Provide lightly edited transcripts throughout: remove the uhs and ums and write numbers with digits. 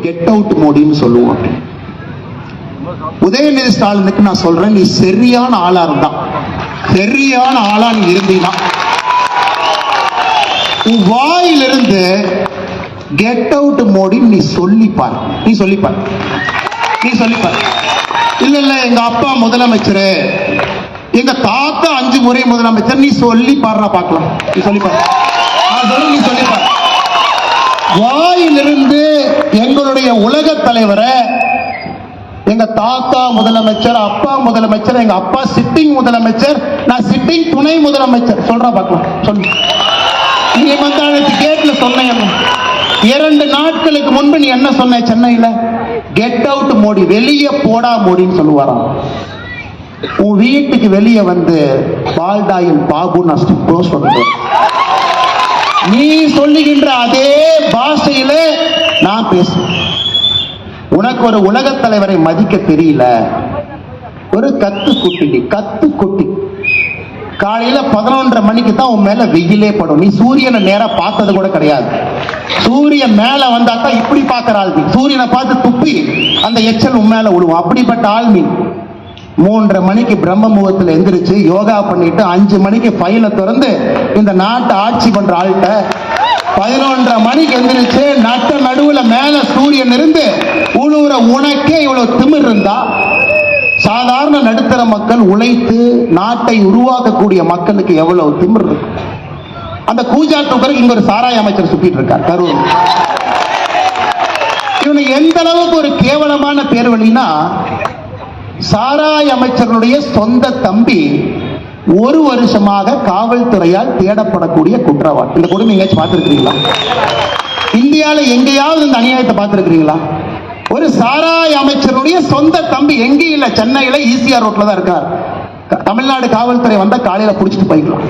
Get out மோடின்னு சொல்லுவோம். உதயநிதி ஸ்டாலினுக்கு நான் சொல்றேன், நீ சரியான ஆளா இருந்தா, சரியான ஆளா நீ இருந்தீனா, உன் வாயிலிருந்து கெட் அவுட் மோடி நீ சொல்லிப்பார், நீ சொல்லிப்பார், நீ சொல்லிப்பார். இல்ல இல்ல எங்க அப்பா முதலமைச்சர், எங்க தாத்தா 5 முறை முதலமைச்சர், நீ சொல்லி பாடுறா பார்க்கலாம், நீ சொல்லி பாரு, நீ சொல்லி பாரு. வாயிலிருந்து எங்களுடைய உலக தலைவரை எங்க தாத்தா முதலமைச்சர், அப்பா முதலமைச்சர், எங்க அப்பா சிட்டிங் முதலமைச்சர், நான் சிட்டிங் துணை முதலமைச்சர் சொல்றா பார்க்கலாம், சொல்லு. நீ வந்து கேட்ல சொன்ன 2 நாட்களுக்கு முன்பு நீ என்ன சொன்ன சென்னையில? கெட் அவுட் மோடி, வெளியே போடா மோடின்னு சொல்லுவாராம். உன் வீட்டுக்கு வெளியே வந்து பால்டாயின் பாபு நான் சொல்றேன், நீ சொல்லுகின்ற அதே பாஷையில நான் பேசுறேன். உனக்கு ஒரு உலக தலைவரை மதிக்க தெரியல, ஒரு கத்து குட்டி. காலையில 11:30 மணிக்கு தான் உன் மேல வெயிலே படும். நீ சூரியனை நேரா பார்த்தது கூட கிடையாது. சூரியன் மேல வந்தா தான் இப்படி பார்க்கிற ஆள். சூரியனை பார்த்து துப்பி அந்த எச்சல் உன் மேல விடுவோம். அப்படிப்பட்ட ஆள் நீ. 3:30 மணிக்கு பிரம்ம முகூர்த்தத்தில் எந்திரிச்சு யோகா பண்ணிட்டு 5 மணிக்கு ஃபைலை திறந்து இந்த நாட்டை ஆட்சி பண்ற ஆள்கிட்ட 11:30 மணிக்கு எந்திரிச்சு நட்ட நடுவுல மேல சூரியன் இருந்து உழுவுற உனக்கே இவ்வளவு திமிர் இருந்தா, சாதாரண நடுத்தர மக்கள் உழைத்து நாட்டை உருவாக்கக்கூடிய மக்களுக்கு எவ்வளவு திமிர் இருக்கு? அந்த கூஜாட்டு பிறகு இங்க ஒரு சாராய அமைச்சர் சுத்திட்டு இருக்கார் கரூர். இவனை எந்த அளவுக்கு ஒரு கேவலமான பேர் வழினா, சாராய அமைச்சர்களுடைய சொந்த தம்பி 1 வருஷமாக காவல்துறையால் தேடப்படக்கூடிய குற்றவாளி. இந்த கொடுமை எங்கேயாச்சும் பார்த்திருக்கிறீங்களா? இந்தியாவில எங்கேயாவது இந்த அநியாயத்தை பார்த்திருக்கிறீங்களா? ஒரு சாராய அமைச்சருடைய சொந்த தம்பி எங்கேயும் இல்ல, சென்னையில ஈசிஆர் ரோட்ல தான் இருக்கார். தமிழ்நாடு காவல்துறை வந்தா காலையில புடிச்சிட்டு போய்க்கலாம்.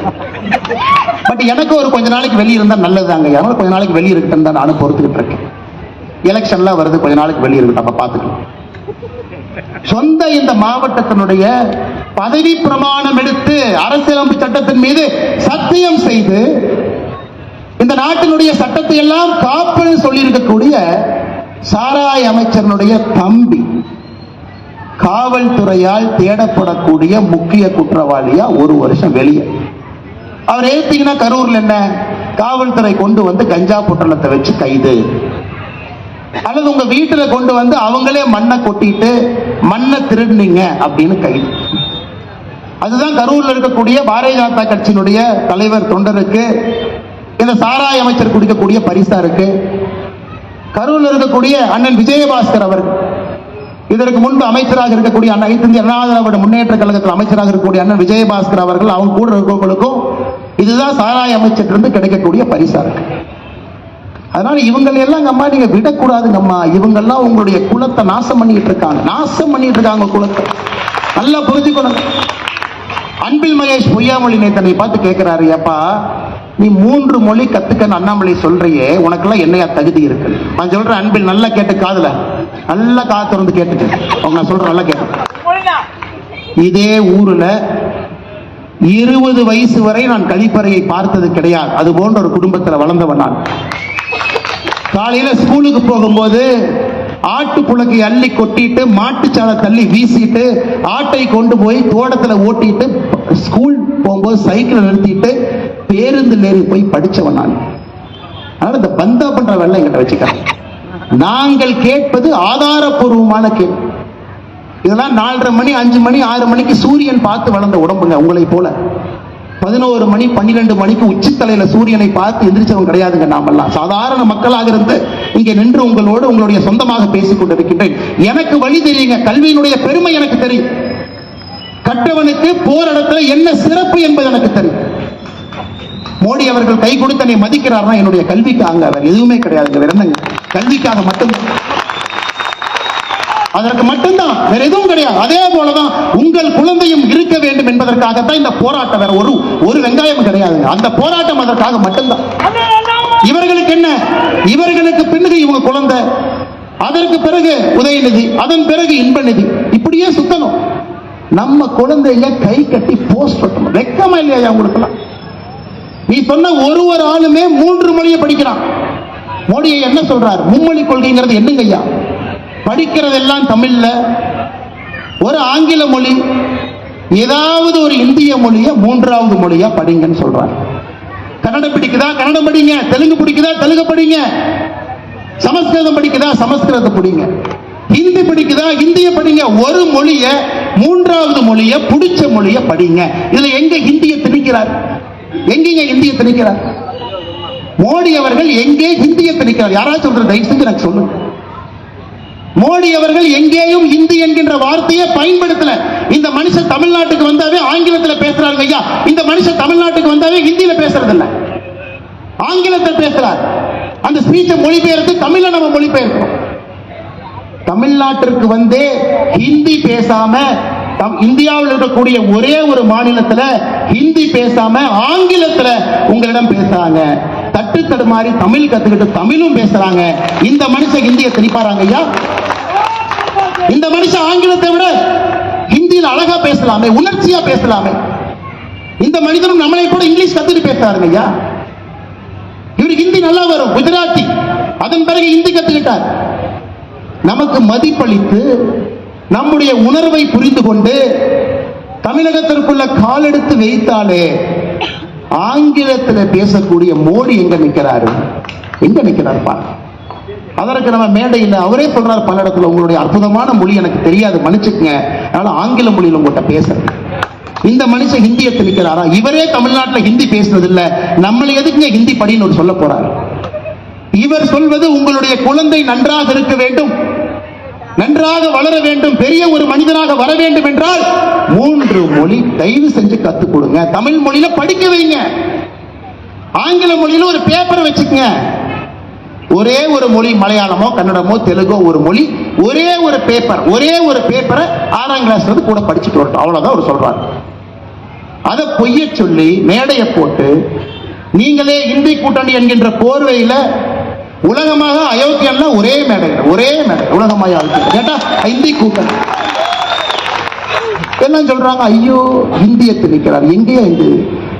பட் எனக்கு ஒரு கொஞ்ச நாளைக்கு வெளியே இருந்தா நல்லதுதாங்க. யாரும் கொஞ்ச நாளைக்கு வெளியே இருக்கட்டும் தான் நானும் பொறுத்துக்கிட்டு இருக்கேன். எலெக்ஷன்லாம் வருது, கொஞ்ச நாளைக்கு வெளியே இருக்கட்டும், அப்ப பாத்துக்கலாம். சொந்த இந்த மாவட்டத்தினுடைய பதவி பிரமாணம் எடுத்து அரசியலமைப்பு சட்டத்தின் மீது சத்தியம் செய்து இந்த நாட்டினுடைய சட்டத்தை எல்லாம் காப்பன்னு சொல்லி இருக்கக்கூடிய சாராய அமைச்சருடைய தம்பி காவல்துறையால் தேடப்படக்கூடிய முக்கிய குற்றவாளியா 1 வருஷம் வெளியே. அவர் ஏத்தீங்கன்னா கரூர்ல என்ன, காவல்துறை கொண்டு வந்து கஞ்சா பொட்டலத்தை வச்சு கைது, அல்லது உங்க வீட்டுல கொண்டு வந்து அவங்களே மண்ணை கொட்டிட்டு மண்ணை திருடுனீங்க அப்படின்னு கைது. அதுதான் கரூர்ல இருக்கக்கூடிய பாரதிய ஜனதா கட்சியினுடைய தலைவர் தொண்டருக்கு இந்த சாராய அமைச்சர் குடிக்கக்கூடிய பரிசா இருக்கு. கரூர்ல இருக்கக்கூடிய அண்ணன் விஜயபாஸ்கர் அவர்கள், இதற்கு முன்பு அமைச்சராக இருக்கக்கூடிய அனைத்து இந்திய அண்ணா திராவிட முன்னேற்ற கழகத்தில் அமைச்சராக இருக்கக்கூடிய அண்ணன் விஜயபாஸ்கர் அவர்கள், அவங்க கூட இருக்கிறவங்களுக்கும் இதுதான் சாராய அமைச்சர் கிடைக்கக்கூடிய பரிசா இருக்கு. அதனால இவங்களை எல்லாம் அம்மா நீங்க விடக்கூடாதுங்கம்மா. இவங்க எல்லாம் உங்களுடைய குலத்தை நாசம் பண்ணிட்டு இருக்காங்க, குலத்தை நல்லா புரிஞ்சுக்கணும். அன்பில் மகேஷ் பொய்யாமொழி நேத்தனை பார்த்து கேட்கிறாரு, ஏப்பா நீ 3 மொழி கத்துக்கன்னு அண்ணாமலை சொல்றியே, உனக்கெல்லாம் என்னையா தகுதி இருக்கு? நான் சொல்றேன், அன்பில் நல்லா கேட்டு, காதுல நல்லா காத்திருந்து கேட்டுட்டு அவங்க நான் சொல்றேன், நல்லா கேட்டு. இதே ஊர்ல 20 வயசு வரை நான் கழிப்பறையை பார்த்தது கிடையாது. அது போன்ற ஒரு குடும்பத்தில் வளர்ந்தவன் நான். காலையில ஸ்கூலுக்கு போகும்போது ஆட்டு புழக்கை அள்ளி கொட்டிட்டு மாட்டுச்சாலை தள்ளி வீசிட்டு ஆட்டை கொண்டு போய் தோட்டத்துல ஓட்டிட்டு ஸ்கூல் போகும்போது சைக்கிள் நிறுத்திட்டு பேருந்தில் ஏறி போய் படிச்சவன் நான். அதனால இந்த பந்தா பண்ற வேலை என்கிட்ட வச்சுக்கிறேன். நாங்கள் கேட்பது ஆதாரபூர்வமான கேள்வி. இதெல்லாம் 4:30 மணி 5 மணி 6 மணிக்கு சூரியன் பார்த்து வளர்ந்த உடம்புங்க. உங்களை போல 11 மணி 12 மணிக்கு உச்சித்தலையில சூரியனை பார்த்து எந்திரிச்சவங்க கிடையாதுங்க. நாமெல்லாம் சாதாரண மக்களாக இருந்து இங்கே நின்று உங்களோடு உங்களுடைய சொந்தமாக பேசிக் கொண்டிருக்கின்றேன். எனக்கு வழி தெரியுங்க. கல்வியினுடைய பெருமை எனக்கு தெரியும். கற்றவனுக்கு போராடத்துல என்ன சிறப்பு என்பது எனக்கு தெரியும். மோடி அவர்கள் கை கொடுத்து என்னை மதிக்கிறார்னா என்னுடைய கல்விக்காக, வேற எதுவுமே கிடையாதுங்க. வேற என்னங்க, கல்விக்காக மட்டும்தான், அதற்கு மட்டும்தான், வேற எதுவும் கிடையாது. அதே போலதான் உங்கள் குழந்தையும் இருக்க வேண்டும் என்பதற்காகத்தான் இந்த போராட்டம். வேற ஒரு வெங்காயம் கிடையாதுங்க. அந்த போராட்டம் அதற்காக மட்டும்தான். இவர்களுக்கு என்ன, இவர்களுக்கு பின்னுக்கு இவங்க குழந்தை, அதற்கு பிறகு உதயநிதி, அதன் பிறகு இன்பநிதி, இப்படியே சுத்தணும். நம்ம குழந்தைங்க கை கட்டி போஸ்ட் பண்ணணும். வெக்கமா இல்லையா உங்களுக்கு எல்லாம்? நீ சொன்ன ஒரு ஆளுமே 3 மொழியை படிக்கிறான். மோடியை என்ன சொல்றார்? மும்மொழி கொள்கைங்கிறது என்னங்க ஐயா? படிக்கிறதெல்லாம் தமிழ்ல, ஒரு ஆங்கில மொழி, ஏதாவது ஒரு இந்திய மொழிய மூன்றாவது மொழியா படிங்கன்னு சொல்றார். கன்னடம் பிடிக்குதா கன்னடம் படிங்க, தெலுங்கு பிடிக்குதா தெலுங்கு படிங்க, சமஸ்கிருதம் பிடிக்குதா சமஸ்கிருதம் படிங்க, ஹிந்தி பிடிக்குதா ஹிந்திய படிங்க. ஒரு மொழிய மூன்றாவது மொழிய பிடிச்ச மொழிய படிங்க. இதுல எங்க ஹிந்திய திணிக்கிறார்? எங்கீங்க ஹிந்திய திணிக்கிறார்? மோடி அவர்கள் எங்கே ஹிந்திய திணிக்கிறார்? யாராச்சும் சொல்ற தயவு செஞ்சு எனக்கு சொல்லுங்க. மோடி அவர்கள் எங்கேயும் ஹிந்தி என்கின்ற வார்த்தையை பயன்படுத்தல. இந்த மனுஷன் தமிழ்நாட்டுக்கு வந்தாவே ஆங்கிலத்தில் பேசுறாங்க ஐயா. இந்த மனுஷன் தமிழ்நாட்டுக்கு வந்தாவே ஹிந்தியில பேசுறது இல்ல, ஆங்கிலத்தில் பேசுறார். அந்த ஸ்பீச்சை மொழிபெயர்த்து தமிழ்ல நம்ம மொழிபெயர்க்கிறோம். தமிழ்நாட்டிற்கு வந்து ஹிந்தி பேசாம, இந்தியாவில் இருக்கக்கூடிய ஒரே ஒரு மாநிலத்துல ஹிந்தி பேசாம ஆங்கிலத்துல உங்களிடம் பேசுறாங்க. தட்டு தடுமாறி தமிழ் கத்துக்கிட்டு தமிழும் பேசுறாங்க. இந்த மனுஷன் ஹிந்தியை திணிப்பாராங்க ஐயா? இந்த மனுஷன் ஆங்கிலத்தை விட ஹிந்தியில் அழகா பேசலாமே, உணர்ச்சியா பேசலாமே. இந்த மனிதனும் நம்மளை கூட இங்கிலீஷ் கத்துட்டு பேசுறாருங்க ஐயா. இவருக்கு ஹிந்தி நல்லா வரும், குஜராத்தி, அதன் பிறகு ஹிந்தி கத்துக்கிட்டார். நமக்கு மதிப்பளித்து நம்முடைய உணர்வை புரிந்து கொண்டு தமிழகத்திற்குள்ள காலெடுத்து வைத்தாலே ஆங்கிலத்தில் பேசக்கூடிய மோடி எங்க நிற்கிறாரு? எங்க நிற்கிறார் பாருங்க. அதற்கு நம்ம மேடையில் அவரே சொல்றார் பல இடத்துல, உங்களுடைய அற்புதமான மொழி எனக்கு தெரியாது, மன்னிச்சுக்கங்க, அதனால ஆங்கில மொழியில் உங்கள்கிட்ட பேசுறேன். இந்த மனுஷன் ஹிந்தியை திணிக்கிறாரா? இவரே தமிழ்நாட்டில் ஹிந்தி பேசுறது இல்ல, நம்மளை எதுக்குங்க ஹிந்தி படின்னு சொல்ல போறாரு? இவர் சொல்வது உங்களுடைய குழந்தை நன்றாக இருக்க வேண்டும், நன்றாக வளர வேண்டும், பெரிய ஒரு மனிதனாக வர வேண்டும் என்றால் 3 மொழி தயவு செஞ்சு கத்துக் கொடுங்க. தமிழ் மொழியில படிக்க வைங்க, ஆங்கில மொழியில ஒரு பேப்பர் வச்சுக்கங்க. ஒரே ஒரு மொழி, மலையாளமோ கன்னடமோ தெலுங்கோ ஒரு மொழி, ஒரே ஒரு பேப்பர், ஒரே ஒரு பேப்பரை 6ஆம் கிளாஸ்ல இருந்து கூட படிச்சுட்டு வரட்டும், அவ்வளவுதான் அவர் சொல்றாரு. அதை பொய்ய சொல்லி மேடையை போட்டு நீங்களே இந்தி கூட்டணி என்கின்ற போர்வையில உலகமாக அயோக்கியம்னா ஒரே மேடை, ஒரே மேடை உலகமாக கேட்டா இந்தி கூட்டணி எல்லாம் சொல்றாங்க. ஐயோ இந்திய திணிக்கிறார். எங்கேயா இது?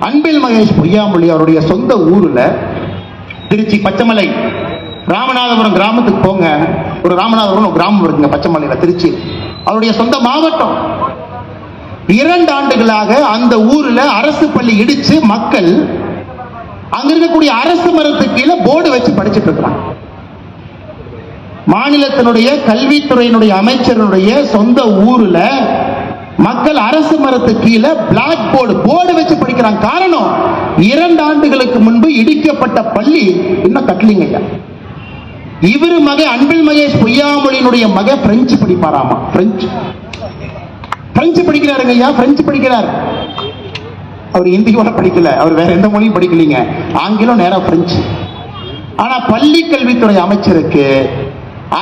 அன்பில் மகேஷ் பொய்யாமொழி அவருடைய சொந்த ஊர்ல திருச்சி பச்சைமலை ராமநாதபுரம் கிராமத்துக்கு போங்க. ஒரு ராமநாதபுரம் ஒரு கிராமம் இருக்குங்க பச்சைமலையில, திருச்சி அவருடைய சொந்த மாவட்டம். 2 ஆண்டுகளாக அந்த ஊர்ல அரசு பள்ளி இடிச்சு மக்கள் அங்க இருக்கக்கூடிய அரசு மரத்துக்கு கீழே போர்டு வச்சு படிச்சுட்டு இருக்கிறாங்க. மாநிலத்தினுடைய கல்வித்துறையினுடைய அமைச்சருடைய சொந்த ஊர்ல மக்கள் அரசு மரத்துக்கு கீழே பிளாக் போர்டு வச்சு படிக்கிறாங்க. காரணம், 2 ஆண்டுகளுக்கு முன்பு இடிக்கப்பட்ட பள்ளி இன்னும் கட்டலிங்க. இவரு மக அன்பில் மகேஷ் பொய்யாமொழியினுடைய மக பிரெஞ்சு படிப்பாராமா. பிரெஞ்சு படிக்கிறாருங்க ஐயா, பிரெஞ்சு படிக்கிறார். அவர் ஹிந்தி கூட படிக்கல, அவர் வேற எந்த மொழியும் படிக்கலீங்க, ஆங்கிலம் நேரா பிரெஞ்சு. ஆனா பள்ளி கல்வித்துறை அமைச்சருக்கு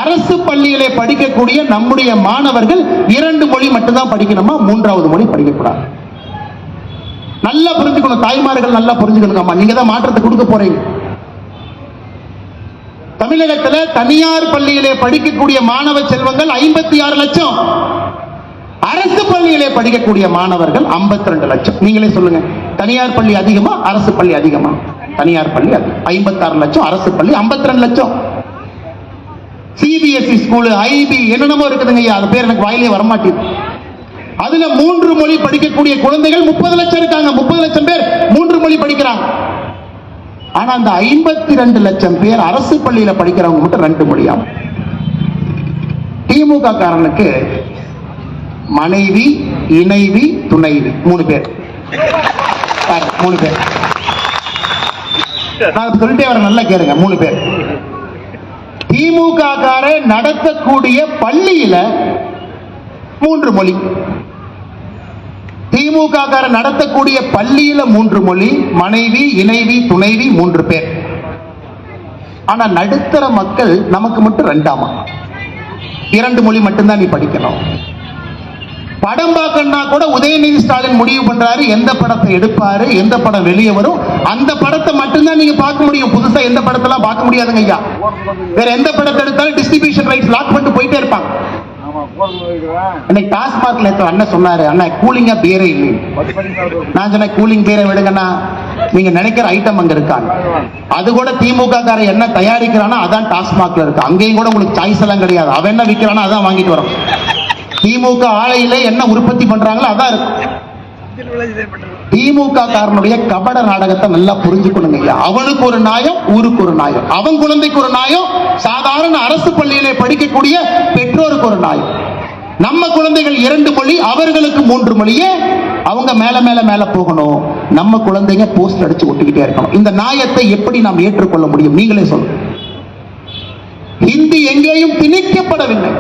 அரசு பள்ளியிலே படிக்கக்கூடிய நம்முடைய மாணவர்கள் 2 மொழி மட்டும்தான் படிக்கணுமா, 3வது மொழி படிக்கக்கூடாது. நல்லா புரிஞ்சுக்கணும், தாய்மார்கள் நல்லா புரிஞ்சுக்கணும். நீங்க தான் மாற்றத்தை கொடுக்க போறீங்க. தமிழகத்தில் தனியார் பள்ளியிலே படிக்கக்கூடிய மாணவ செல்வங்கள் 56 லட்சம், அரசு பள்ளியிலே படிக்கக்கூடிய மாணவர்கள் 52 லட்சம். நீங்களே சொல்லுங்க, தனியார் பள்ளி அதிகமா அரசு பள்ளி அதிகமா? தனியார் பள்ளி 56 லட்சம், அரசு பள்ளி 52 லட்சம். சிபிஎஸ்இ ஸ்கூல், ஐபி என்னென்னமோ இருக்குதுங்க ஐயா, அது பேர் எனக்கு வாயிலே வரமாட்டேது. அதுல 3 மொழி படிக்கக்கூடிய குழந்தைகள் 30 லட்சம் இருக்காங்க. 30 லட்சம் பேர் 3 மொழி படிக்கிறாங்க. ஆனா அந்த 52 லட்சம் பேர் அரசு பள்ளியில படிக்கிறவங்க மட்டும் 2 மொழியா. திமுக காரனுக்கு மனைவி, இணைவி, துணைவி 3 பேர். 3 பேர் நான் சொல்லிட்டே வர, நல்லா கேளுங்க. 3 பேர். திமுக கார நடத்தக்கூடிய பள்ளியில 3 மொழி, திமுக கார நடத்தக்கூடிய பள்ளியில 3 மொழி, மனைவி, இணைவி, துணைவி 3 பேர். ஆனா நடுத்தர மக்கள் நமக்கு மட்டும் 2ஆமா. 2 மொழி மட்டும்தான் நீ படிக்கணும். படம் பார்க்கணும்னா கூட உதயநிதி ஸ்டாலின் முடிவு பண்றாரு எந்த படத்தை எடுப்பாரு, எந்த படம் வெளியே வரும், அந்த படத்தை மட்டும்தான் நீங்க பார்க்க முடியும். புதுசா எந்த படத்தெல்லாம் பார்க்க முடியாதுங்க ஐயா. வேற எந்த படத்தை எடுத்தாலும் டிஸ்ட்ரிபியூஷன் ரைட்ஸ் லாக் பண்ணிட்டு போயிட்டே இருப்பாங்க. இன்னைக்கு டாஸ்மார்க்ல அண்ணன் சொன்னாரு, அண்ணன் கூலிங்கா பீரே இல்லை. நான் சொன்னேன் கூலிங் பீரை விடுங்கண்ணா, நீங்க நினைக்கிற ஐட்டம் அங்க இருக்காங்க. அது கூட திமுக காரன் என்ன தயாரிக்கிறானா அதான் டாஸ்மாக்ல இருக்கு. அங்கேயும் கூட உங்களுக்கு சாய்ஸ் எல்லாம் கிடையாது. அவன் என்ன விற்கிறானா அதான் வாங்கிட்டு வரோம். திமுக ஆலையில என்ன உற்பத்தி பண்றாங்களோ அதான் இருக்கும். திமுக காரனுடைய கபட நாடகத்தை நல்லா புரிஞ்சுக்கணுங்க. அவனுக்கு ஒரு நியாயம், ஊருக்கு ஒரு நியாயம், அவன் குழந்தைக்கு ஒரு நியாயம், சாதாரண அரசு பள்ளியிலே படிக்கக்கூடிய பெற்றோருக்கு ஒரு நியாயம். நம்ம குழந்தைகள் 2 மொழி, அவர்களுக்கு 3 மொழியே. அவங்க மேல மேல மேல போகணும், நம்ம குழந்தைங்க போஸ்ட் அடிச்சு ஒட்டிக்கிட்டே இருக்கணும். இந்த நியாயத்தை எப்படி நாம் ஏற்றுக்கொள்ள முடியும்? நீங்களே சொல்லுங்க. ஹிந்தி எங்கேயும் திணிக்கப்படவில்லை.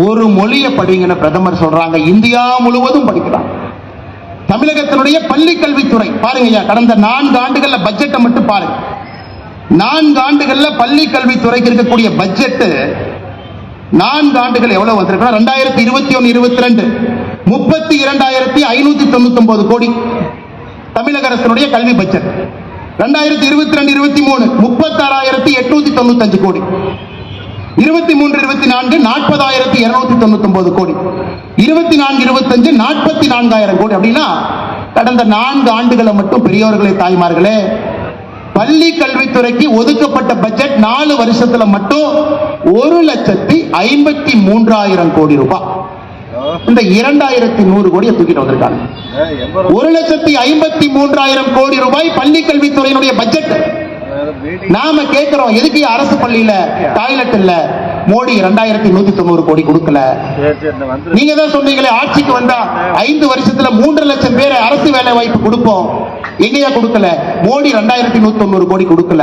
ஒரு மொழியை படிங்கன்னு பிரதமர் சொல்றாங்க, இந்தியா முழுவதும் படிக்கிறாங்க. தமிழகத்தினுடைய பள்ளி கல்வித்துறை பாருங்க, கடந்த 4 ஆண்டுகள்ல பட்ஜெட்டை மட்டும் பாருங்க. 4 ஆண்டுகள்ல பள்ளி கல்வித்துறைக்கு இருக்கக்கூடிய பட்ஜெட் 4 ஆண்டுகள் எவ்வளவு வந்திருக்கு? 2021-22 32,599 கோடி தமிழக அரசினுடைய கல்வி பட்ஜெட். 2022-23 36,895 கோடி. 23-24 40,299 கோடி. 24-25 44,000 கோடி. அப்படின்னா கடந்த 4 ஆண்டுகளை மட்டும் பெரியவர்களே தாய்மார்களே பள்ளி கல்வித்துறைக்கு ஒதுக்கப்பட்ட பட்ஜெட் 4 வருஷத்துல மட்டும் 1,53,000 கோடி ரூபாய். இந்த 2,100 கோடியை தூக்கிட்டு வந்திருக்காங்க. 1,53,000 கோடி ரூபாய் பள்ளி கல்வித்துறையினுடைய பட்ஜெட். நாம கேட்கிறோம், எதுக்கு அரசு பள்ளியில டாய்லெட் இல்ல? மோடி 2,190 கோடி கொடுக்கல. நீங்க தான் சொன்னீங்களே ஆட்சிக்கு வந்தா 5 வருஷத்துல 3 லட்சம் பேர் அரசு வேலை வாய்ப்பு கொடுப்போம். எங்கேயா கொடுக்கல? மோடி 2,190 கோடி கொடுக்கல.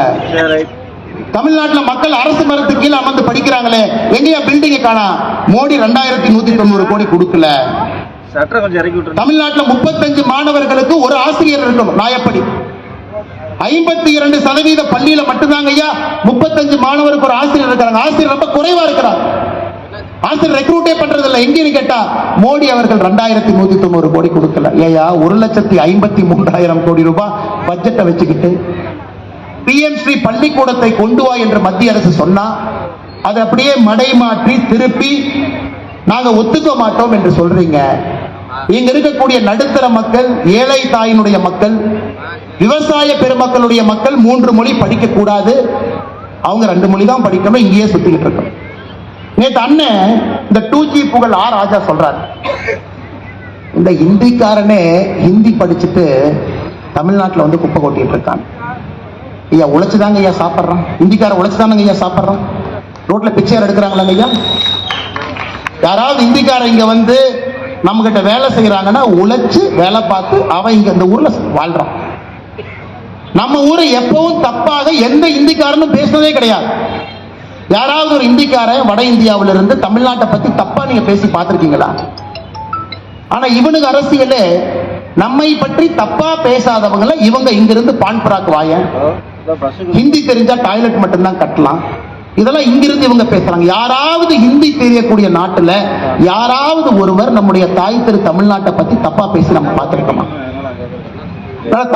தமிழ்நாட்டில் மக்கள் அரசு மரத்துக்கு கீழே அமர்ந்து படிக்கிறாங்களே, எங்கேயா பில்டிங் காணா? மோடி 2,190 கோடி கொடுக்கல. தமிழ்நாட்டில் 35 மாணவர்களுக்கு ஒரு ஆசிரியர் இருக்கணும் நியாயப்படி. 52% பள்ளியில மட்டும்தாங்க ஐயா 35 மாணவருக்கு ஒரு ஆசிரியர் இருக்காங்க. ஆசிரியர் ரொம்ப குறைவா இருக்கிறார். ஆசிரியர் ரெக்ரூட்டே பண்றது இல்லை. எங்கன்னு கேட்டா மோடி அவர்கள் 2,190 கோடி கொடுக்கல. ஏயா 1,53,000 கோடி ரூபாய் பட்ஜெட்டை வச்சுக்கிட்டு பிஎம் ஸ்ரீ பள்ளிக்கூடத்தை கொண்டு வா என்று மத்திய அரசு சொன்னா அதை அப்படியே மடை மாற்றி திருப்பி நாங்க ஒத்துக்க மாட்டோம் என்று சொல்றீங்க. இங்க இருக்கக்கூடிய நடுத்தர மக்கள், ஏழை தாயினுடைய மக்கள், விவசாய பெருமக்களுடைய மக்கள் 3 மொழி படிக்க கூடாது, அவங்க 2 மொழி தான் படிக்கணும், இங்கேயே சுத்திக்கிட்டு இருக்கணும். நேற்று அண்ணன் இந்த 2G புகழ் ஆர் ராஜா சொல்றாரு, இந்த ஹிந்திக்காரனே ஹிந்தி படிச்சுட்டு தமிழ்நாட்டில் வந்து குப்பை கொட்டிட்டு இருக்காங்க. ஐயா உழைச்சுதாங்க ஐயா சாப்பிட்றான். ஹிந்திக்காரன் உழைச்சுதானங்க ஐயா சாப்பிட்றான். ரோட்ல பிச்சையார் எடுக்கிறாங்களாங்க ஐயா. யாராவது ஹிந்திக்காரன் இங்க வந்து நம்ம கிட்ட வேலை செய்யறாங்கன்னா உழைச்சு வேலை பார்த்து அவன் இங்க இந்த ஊர்ல வாழ்றான். நம்ம ஊரை எப்பவும் தப்பாக எந்த இந்திக்காரனும் பேசுறதே கிடையாது. யாராவது ஒரு இந்திக்காரன் வட இந்தியாவில இருந்து தமிழ்நாட்டை பத்தி தப்பா நீங்க பேசி பார்த்திருக்கீங்களா? ஆனா இவனுக்கு அரசியலே நம்மை பற்றி தப்பா பேசாதவங்களை இவங்க இங்கிருந்து பான்பராக் வாய, ஹிந்தி தெரிஞ்சா டாய்லெட் மட்டும்தான் கட்டலாம், இதெல்லாம் இங்கிருந்து இவங்க பேசுறாங்க. யாராவது ஹிந்தி தெரியக்கூடிய நாட்டுல யாராவது ஒருவர் நம்முடைய தாய் திரு தமிழ்நாட்டை பத்தி தப்பா பேசி நம்ம பார்த்திருக்கோமா?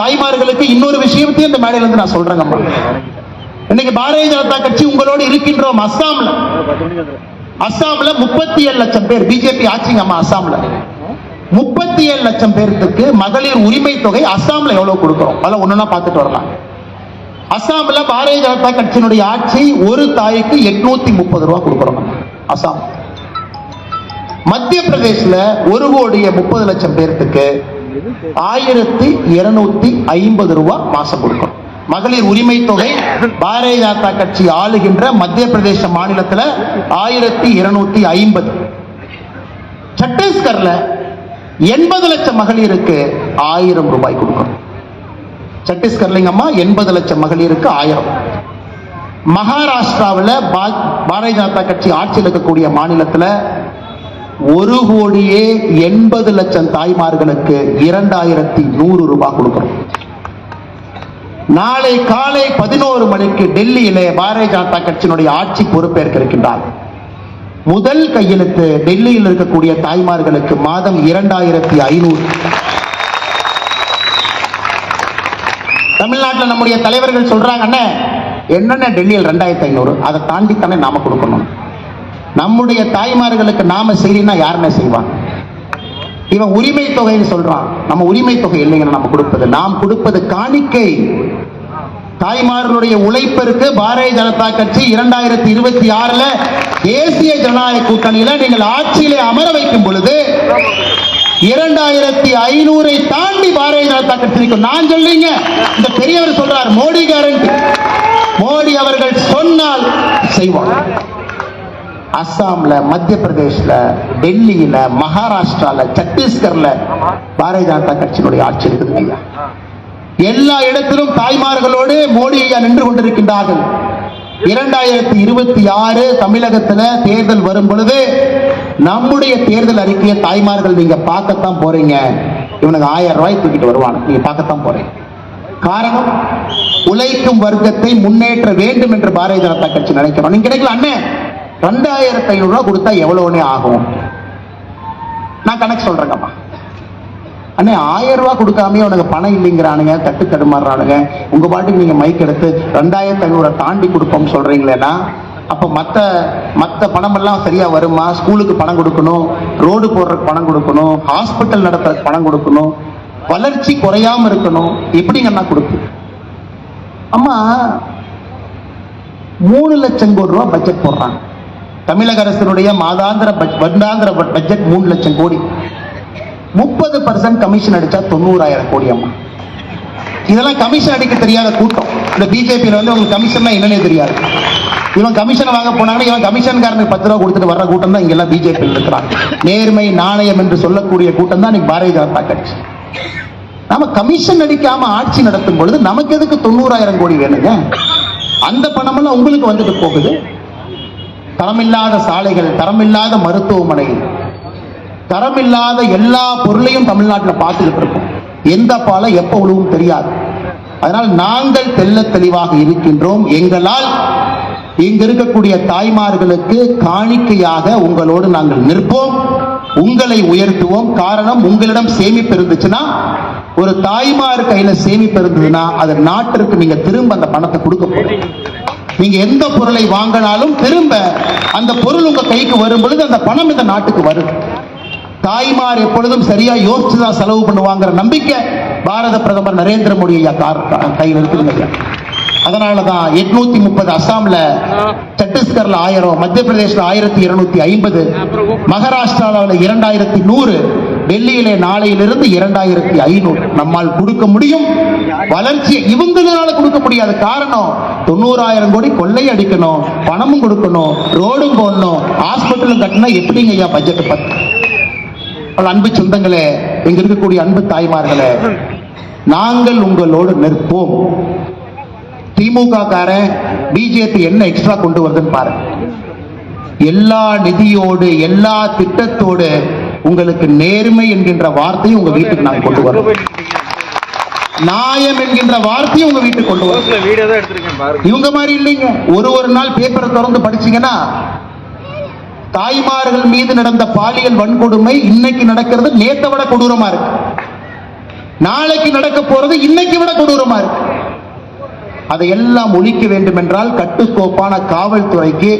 தாய்மார்களுக்கு இன்னொரு விஷயத்தையும் இந்த மேடையில இருந்து நான் சொல்றேங்கம்மா. இன்னைக்கு பாரதிய ஜனதா கட்சி உங்களோடு இருக்கின்றோம். அஸ்ஸாம்ல 37 லட்சம் பேர் பிஜேபி ஆட்சிங்கம்மா. அஸ்ஸாம்ல 37 லட்சம் பேருக்கு மகளிர் உரிமை தொகை அஸ்ஸாம்ல எவ்வளவு கொடுக்கிறோம் அதெல்லாம் ஒண்ணுன்னா பார்த்துட்டு வரலாம். அஸ்ஸாம்ல பாரதிய ஜனதா கட்சியினுடைய ஆட்சி ஒரு தாய்க்கு 830 ரூபாய் கொடுக்கிறோம் அஸ்ஸாம். மத்திய பிரதேசல 1,30 லட்சம் பேருக்கு 1,250 ரூபாய் மாசம் கொடுக்கிறோம். மகளிர் உரிமை தொகை பாரதிய ஜனதா கட்சி ஆளுகின்ற மத்திய பிரதேச மாநிலத்தில் 1,250. சத்தீஸ்கர்ல 80 லட்சம் மகளிருக்கு 1000 ரூபாய் கொடுக்கணும். சத்தீஸ்கர்லங்கம்மா 80 லட்சம் மகளிருக்கு 1000. மகாராஷ்டிராவில் பாரதிய ஜனதா கட்சி ஆட்சியில் இருக்கக்கூடிய மாநிலத்தில் 1,80 லட்சம் தாய்மார்களுக்கு 2,100 ரூபாய் கொடுக்கிறோம். நாளை காலை 11 மணிக்கு டெல்லியிலே பாரதிய ஜனதா கட்சியினுடைய ஆட்சி பொறுப்பேற்க இருக்கின்றார். முதல் கையெழுத்து டெல்லியில் இருக்கக்கூடிய தாய்மார்களுக்கு மாதம் 2,500. தமிழ்நாட்டில் நம்முடைய தலைவர்கள் சொல்றாங்க, என்னென்ன டெல்லியில் 2,500, அதை தாண்டி தானே நாம கொடுக்கணும். நம்முடைய தாய்மார்களுக்கு நாம செய்யலைன்னா யாருமே செய்வாங்க? இவன் உரிமை தொகைன்னு சொல்றான். நம்ம உரிமை தொகை இல்லைங்க, நம்ம கொடுப்பது, நாம் கொடுப்பது காணிக்கை. தாய்மார்களுடைய உழைப்பிற்கு பாரதிய ஜனதா கட்சி 2026 தேசிய ஜனநாயக கூட்டணியில நீங்கள் ஆட்சியிலே அமர வைக்கும் பொழுது 2500 தாண்டி பாரதிய ஜனதா கட்சி. நான் சொல்றீங்க, இந்த பெரியவர் சொல்றார் மோடி கேரண்டி. மோடி அவர்கள் சொன்னால் செய்வார். அஸ்ஸாம்ல, மத்திய பிரதேஷ்ல, டெல்லியில, மகாராஷ்டிரால, சத்தீஸ்கர்ல பாரதிய ஜனதா கட்சியினுடைய ஆட்சி இருக்குது ஐயா. எல்லா இடத்திலும் தாய்மார்களோடு மோடி ஐயா நின்று கொண்டிருக்கின்றார்கள். 2026 தமிழகத்தில் தேர்தல் வரும் பொழுது நம்முடைய தேர்தல் அறிக்கையை தாய்மார்கள் நீங்க பார்க்கத்தான் போறீங்க. இவனுக்கு 1000 ரூபாய் தூக்கிட்டு வருவாங்க, நீங்க பார்க்கத்தான் போறீங்க. காரணம், உழைக்கும் வர்க்கத்தை முன்னேற்ற வேண்டும் என்று பாரதிய ஜனதா கட்சி நினைக்கிறோம். நீங்க கிடைக்கல அண்ணே, 2500 ரூபாய் கொடுத்தா எவ்வளவுனே ஆகும்? நான் கணக்கு சொல்றேங்கம்மா. அண்ணே 1000 ரூபாய் கொடுக்காம உனக்கு பணம் இல்லைங்கிறானுங்க, தட்டு தடுமாறுறானுங்க. உங்க பாட்டுக்கு நீங்க மைக் எடுத்து 2500 தாண்டி கொடுப்போம் சொல்றீங்களேன்னா, அப்ப மத்த பணம் எல்லாம் சரியா வருமா? ஸ்கூலுக்கு பணம் கொடுக்கணும், ரோடு போடுறதுக்கு பணம் கொடுக்கணும், ஹாஸ்பிட்டல் நடத்துறதுக்கு பணம் கொடுக்கணும், வளர்ச்சி குறையாம இருக்கணும். எப்படிங்கன்னா கொடுக்கு அம்மா 3 லட்சம் கோடி ரூபாய் பட்ஜெட் போடுறாங்க. தமிழக அரசினுடைய வருடாந்திர பட்ஜெட் 3 லட்சம் கோடி. 30% கமிஷன் அடிச்சா 90,000 கோடி அம்மா. இதெல்லாம் கமிஷன் அடிக்க தெரியாத கூட்டம். இந்த பிஜேபியில உங்களுக்கு கமிஷன் என்னன்னே தெரியாது. இவன் கமிஷன் வாங்க போனாங்கன்னா இவன் கமிஷன்காரனுக்கு 10 ரூபா கொடுத்துட்டு வர்ற கூட்டம் தான் இங்கெல்லாம் பிஜேபியில் இருக்கிறாங்க. நேர்மை நாணயம் என்று சொல்லக்கூடிய கூட்டம் தான் இன்னைக்கு பாரதிய ஜனதா கட்சி. நாம கமிஷன் அடிக்காம ஆட்சி நடத்தும் பொழுது நமக்கு எதுக்கு 90,000 கோடி வேணுங்க? அந்த பணமெல்லாம் உங்களுக்கு வந்துட்டு போகுது. தரமில்லாத சாலைகள், தரமில்லாத மருத்துவமனை, தரமில்லாத எல்லா பொருளையும் தமிழ்நாட்டில் பார்த்துக்கிட்டு இருக்கோம். எந்த பாலை எப்ப உழுவும் தெரியாது. அதனால் நாங்கள் தெள்ள தெளிவாக இருக்கின்றோம். எங்களால் இங்க இருக்கக்கூடிய தாய்மார்களுக்கு காணிக்கையாக உங்களோடு நாங்கள் நிற்போம், உங்களை உயர்த்துவோம். காரணம், உங்களிடம் சேமிப்பு இருந்துச்சுன்னா, ஒரு தாய்மார் கையில சேமிப்பு இருந்ததுன்னா அது நாட்டிற்கு நீங்க திரும்ப அந்த பணத்தை கொடுக்க போறீங்க. நீங்க எந்த பொருளை வாங்கினாலும் திரும்ப அந்த பொருள் உங்க கைக்கு வரும் பொழுது அந்த பணம் இந்த நாட்டுக்கு வருது. தாய்மார் எப்பொழுதும் சரியா யோசிச்சுதான் செலவு பண்ணுவாங்கிற நம்பிக்கை பாரத பிரதமர் நரேந்திர மோடி ஐயா கையில் இருக்குதுங்க. அதனாலதான் 830 அஸ்ஸாம்ல, சத்தீஸ்கர்ல 1000, மத்திய பிரதேஷ்ல 1250, மகாராஷ்டிராவில் 2100, டெல்லியிலே நாளையிலிருந்து 2500 நம்மால் கொடுக்க முடியும். வளர்ச்சியை இவங்களால கொடுக்க முடியாது. காரணம், 90,000 கோடி கொள்ளை அடிக்கணும், பணமும் கொடுக்கணும், ரோடும் போடணும், ஹாஸ்பிட்டலும் கட்டினா எப்படிங்க ஐயா பட்ஜெட் பத்து? அன்பு சொந்தங்களே, இங்க இருக்கக்கூடிய அன்பு தாய்மார்களே, நாங்கள் உங்களோடு நிற்போம். திமுக காரன் பிஜேபி என்ன எக்ஸ்ட்ரா கொண்டு வருதுன்னு பாருங்க. எல்லா நிதியோடு, எல்லா திட்டத்தோடு உங்களுக்கு நேர்மை என்கின்ற வார்த்தையை உங்க வீட்டுக்கு நாங்கள் கொண்டு வரோம். நியாயம் என்கின்ற வார்த்தையை உங்க வீட்டுக்கு கொண்டு வரோம். இவங்க மாதிரி இல்லைங்க. ஒரு நாள் பேப்பரை திறந்து படிச்சீங்கன்னா, தாய்மார்கள் மீது நடந்த பாலியல் வன்கொடுமை இன்னைக்கு நடக்கிறது நேத்தை விட கொடூரமா இருக்கு, நாளைக்கு நடக்க போறது இன்னைக்கு விட கொடூரமா இருக்கு. அதையெல்லாம் ஒழிக்க வேண்டும் என்றால் கட்டுக்கோப்பான காவல்துறைக்கு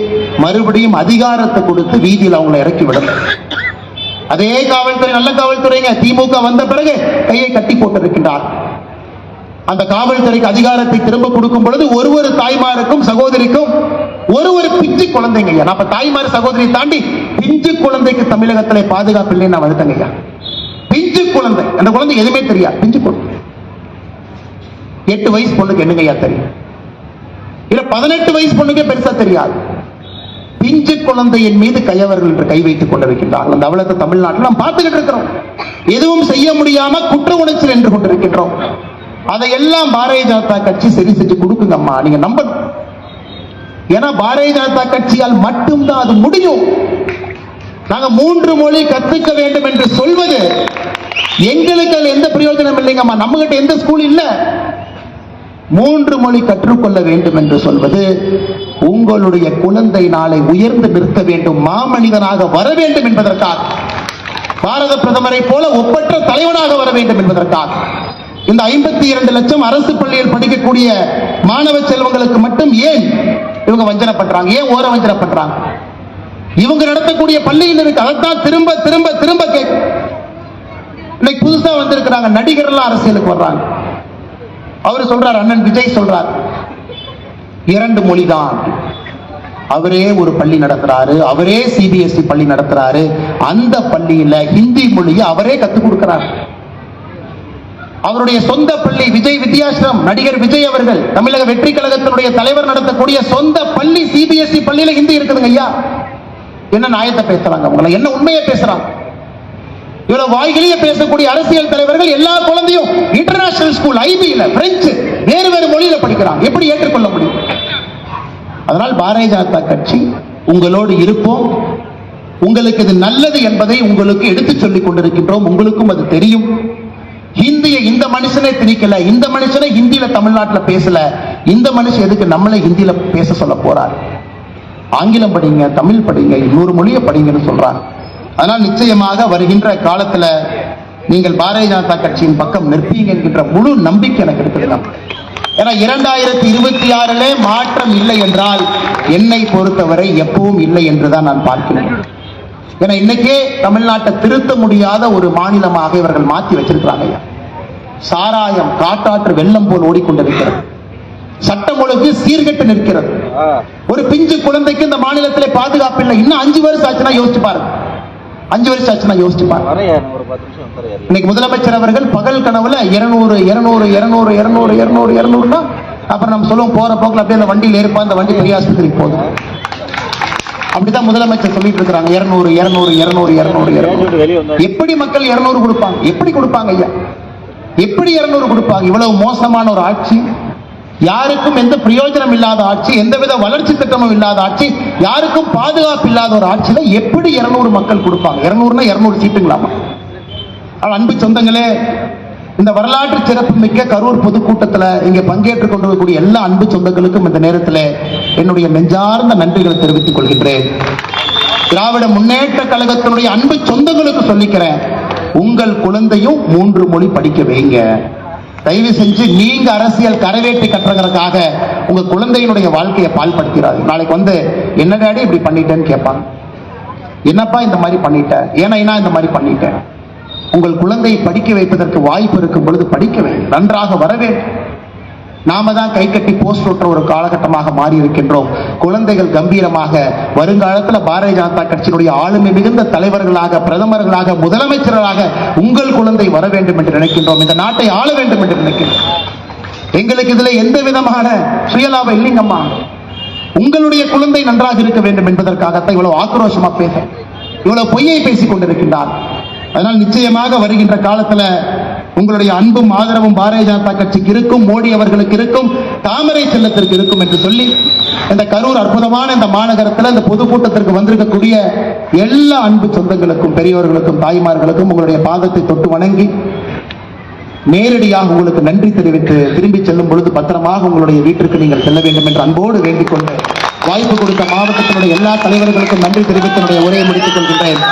மறுபடியும் அதிகாரத்தை கொடுத்து வீதியில் அவங்களை இறக்கி விடணும். அதே காவல்துறை நல்ல காவல்துறைங்க. திமுக வந்த பிறகு கையை கட்டி போட்டிருக்கின்றார். அந்த காவல்துறைக்கு அதிகாரத்தை திரும்ப கொடுக்கும் பொழுது ஒரு தாய்மாருக்கும் சகோதரிக்கும் ஒரு பிஞ்சு குழந்தைங்க. நம்ம தாய்மார் சகோதரியை தாண்டி பிஞ்சு குழந்தைக்கு தமிழகத்திலே பாதுகாப்பு இல்லைன்னு நான் வந்துட்டேங்க. பிஞ்சு குழந்தை, அந்த குழந்தை எதுவுமே தெரியாது. பிஞ்சு குழந்தை 8 வயசு பொண்ணுக்கு என்னங்கய்யா தெரியும்? இல்ல 18 வயசு பொண்ணுக்கே பெருசா தெரியாது. பிஞ்சு குழந்தையின் மீது கையவர்கள் என்று கை வைத்துக் கொண்டிருக்கின்றார்கள். அந்த அவலத்தை தமிழ்நாட்டில் நாம் பார்த்துக்கிட்டு இருக்கிறோம். எதுவும் செய்ய முடியாம குற்ற உணர்ச்சியில் என்று கொண்டிருக்கின்றோம். அதையெல்லாம் பாரதிய ஜனதா கட்சி சரி செஞ்சு கொடுக்குங்கம்மா, நீங்க நம்பணும். ஏன்னா பாரதிய ஜனதா கட்சியால் மட்டும்தான் அது முடியும். நாங்க 3 மொழி கத்துக்க வேண்டும் என்று சொல்வது எங்களுக்கு எந்த பிரயோஜனம் இல்லைங்கம்மா. நம்ம கிட்ட எந்த ஸ்கூல் இல்ல. 3 மொழி கற்றுக்கொள்ள வேண்டும் என்று சொல்வது உங்களுடைய குழந்தை நாளை உயர்ந்து நிற்க வேண்டும், மாமனிதனாக வர வேண்டும் என்பதற்காக, பாரத பிரதமரை போல ஒப்பற்ற தலைவனாக வர வேண்டும் என்பதற்காக. இந்த 52 லட்சம் அரசு பள்ளியில் படிக்கக்கூடிய மாணவ செல்வங்களுக்கு மட்டும் ஏன் இவங்க வஞ்சனை பண்றாங்க? ஏன் ஓர வஞ்சனை பண்றாங்க? இவங்க நடத்தக்கூடிய பள்ளியில் இருக்கு. அதைத்தான் திரும்ப திரும்ப திரும்ப கேட்க. இன்னைக்கு புதுசா வந்திருக்கிறாங்க நடிகர்கள் அரசியலுக்கு வர்றாங்க. அவரு சொல்றார், அண்ணன் விஜய் சொல்றார் 2 மொழிதான். அவரே ஒரு பள்ளி நடத்துறாரு, அவரே சிபிஎஸ்இ பள்ளி நடத்துறாரு. அந்த பள்ளியில ஹிந்தி மொழியை அவரே கத்துக் கொடுக்கிறார். அவருடைய சொந்த பள்ளி விஜய் வித்யாசிரம், நடிகர் விஜய் அவர்கள் தமிழக வெற்றி கழகத்தினுடைய தலைவர் நடத்தக்கூடிய சொந்த பள்ளி சிபிஎஸ்இ பள்ளியில ஹிந்தி இருக்குதுங்க ஐயா. என்ன நியாயத்தை பேசுறாங்க அவங்கள, என்ன உண்மையை பேசுறாங்க? இவ்வளவு வாய்களியே பேசக்கூடிய அரசியல் தலைவர்கள் எல்லா குழந்தையும் இன்டர்நேஷனல் ஸ்கூல் ஐபில பிரெஞ்சு வேறு வேறு மொழியில படிக்கிறாங்க. எப்படி ஏற்றுக்கொள்ள முடியும்? அதனால் பாரதிய ஜனதா கட்சி உங்களோடு இருப்போம். உங்களுக்கு இது நல்லது என்பதை உங்களுக்கு எடுத்து சொல்லிக் கொண்டிருக்கின்றோம். உங்களுக்கும் அது தெரியும். ஹிந்தியை இந்த மனுஷனே திணிக்கல, இந்த மனுஷனே ஹிந்தியில தமிழ்நாட்டில் பேசல, இந்த மனுஷன் எதுக்கு நம்மளை ஹிந்தியில பேச சொல்ல போறார்? ஆங்கிலம் படிங்க, தமிழ் படிங்க, 100 மொழியை படிங்கன்னு சொல்றாங்க. அதனால் நிச்சயமாக வருகின்ற காலத்துல நீங்கள் பாரதிய ஜனதா கட்சியின் பக்கம் நிற்பீங்க என்கின்ற முழு நம்பிக்கை எனக்கு இருக்குது. ஏன்னா 2026 மாற்றம் இல்லை என்றால் என்னை பொறுத்தவரை எப்பவும் இல்லை என்றுதான் நான் பார்க்கிறேன். ஏன்னா இன்னைக்கே தமிழ்நாட்டை திருத்த முடியாத ஒரு மாநிலமாக இவர்கள் மாற்றி வச்சிருக்கிறாங்க. சாராயம் காட்டாற்று வெள்ளம் போல் ஓடிக்கொண்டிருக்கிறது. சட்டம் ஒழுங்கு சீர்கெட்டு நிற்கிறது. ஒரு பிஞ்சு குழந்தைக்கு இந்த மாநிலத்திலே பாதுகாப்பு இல்லை. இன்னும் 5 வருஷம் ஆச்சுன்னா யோசிச்சு பாருங்க. 5 வருஷம் ஆச்சுன்னா யோசிச்சு பாருங்க. இன்னைக்கு முதலமைச்சர் அவர்கள் பகல் கனவுல 200 200 200 200 200 200 அப்புறம் நம்ம சொல்லுவோம் போற போக்குல அப்படியே அந்த வண்டியில் ஏற்பா, அந்த வண்டி பெரிய ஆஸ்பத்திரிக்கு போகுது. அப்படிதான் முதலமைச்சர் சொல்லிட்டு இருக்கிறாங்க 200 200 200 200 200. எப்படி மக்கள் 200 கொடுப்பாங்க? எப்படி கொடுப்பாங்க ஐயா? எப்படி 200 கொடுப்பாங்க? இவ்வளவு மோசமான ஒரு ஆட்சி, யாருக்கும் எந்த பிரயோஜனம் இல்லாத ஆட்சி, எந்தவித வளர்ச்சி திட்டமும் இல்லாத ஆட்சி, யாருக்கும் பாதுகாப்பு இல்லாத ஒரு ஆட்சியில எப்படி 200 மக்கள் கொடுப்பாங்க? 200னா 200 சீட்டுங்களாமா? அன்பு சொந்தங்களே, இந்த வரலாற்று சிறப்பு மிக்க கரூர் பொதுக்கூட்டத்தில் இங்கே பங்கேற்றுக் கொண்டிருக்கக்கூடிய எல்லா அன்பு சொந்தங்களுக்கும் இந்த நேரத்தில் என்னுடைய நெஞ்சார்ந்த நன்றிகளை தெரிவித்துக் கொள்கின்றேன். திராவிட முன்னேற்ற கழகத்தினுடைய அன்பு சொந்தங்களுக்கு சொல்லிக்கிறேன், உங்கள் குழந்தையும் 3 மொழி படிக்க வைங்க. தயவு செஞ்சு நீங்க அரசியல் கரவேட்டி கட்டுறதுக்காக உங்க குழந்தையினுடைய வாழ்க்கையை பால்படுத்திடாது. நாளைக்கு வந்து என்ன டாடி இப்படி பண்ணிட்டேன்னு கேட்பாங்க. என்னப்பா இந்த மாதிரி பண்ணிட்டேன், ஏன்னா இந்த மாதிரி பண்ணிட்டேன். உங்கள் குழந்தையை படிக்க வைப்பதற்கு வாய்ப்பு இருக்கும் பொழுது படிக்க வேண்டும், நன்றாக வர வேண்டும். நாம தான் கை கட்டி போஸ்ட் ஓட்டுற ஒரு காலகட்டமாக மாறி இருக்கின்றோம். குழந்தைகள் கம்பீரமாக வருங்காலத்தில் பாரதிய ஜனதா கட்சியினுடைய ஆளுமை மிகுந்த தலைவர்களாக, பிரதமர்களாக, முதலமைச்சர்களாக உங்கள் குழந்தை வர வேண்டும் என்று நினைக்கின்றோம். இந்த நாட்டை ஆள வேண்டும் என்று நினைக்கின்றோம். எங்களுக்கு இதுல எந்த விதமான சுயலாபம் இல்லைங்கம்மா. உங்களுடைய குழந்தை நன்றாக இருக்க வேண்டும் என்பதற்காகத்தான் இவ்வளவு ஆக்ரோஷமா பேச, இவ்வளவு பொய்யை பேசிக் கொண்டிருக்கின்றார். அதனால் நிச்சயமாக வருகின்ற காலத்துல உங்களுடைய அன்பும் ஆதரவும் பாரதிய ஜனதா கட்சிக்கு இருக்கும், மோடி அவர்களுக்கு இருக்கும், தாமரை செல்லத்திற்கு இருக்கும் என்று சொல்லி இந்த கரூர் அற்புதமான இந்த மாநகரத்தில் இந்த பொதுக்கூட்டத்திற்கு வந்திருக்கக்கூடிய எல்லா அன்பு சொந்தங்களுக்கும், பெரியவர்களுக்கும், தாய்மார்களுக்கும் உங்களுடைய பாதத்தை தொட்டு வணங்கி நேரடியாக உங்களுக்கு நன்றி தெரிவித்து திரும்பி செல்லும் பொழுது பத்திரமாக உங்களுடைய வீட்டிற்கு நீங்கள் செல்ல வேண்டும் என்று அன்போடு வேண்டிக் கொண்டு வாய்ப்பு கொடுத்த மாவட்டத்தினுடைய எல்லா தலைவர்களுக்கும் நன்றி தெரிவித்து உரையை முடித்துக் கொள்கின்றேன்.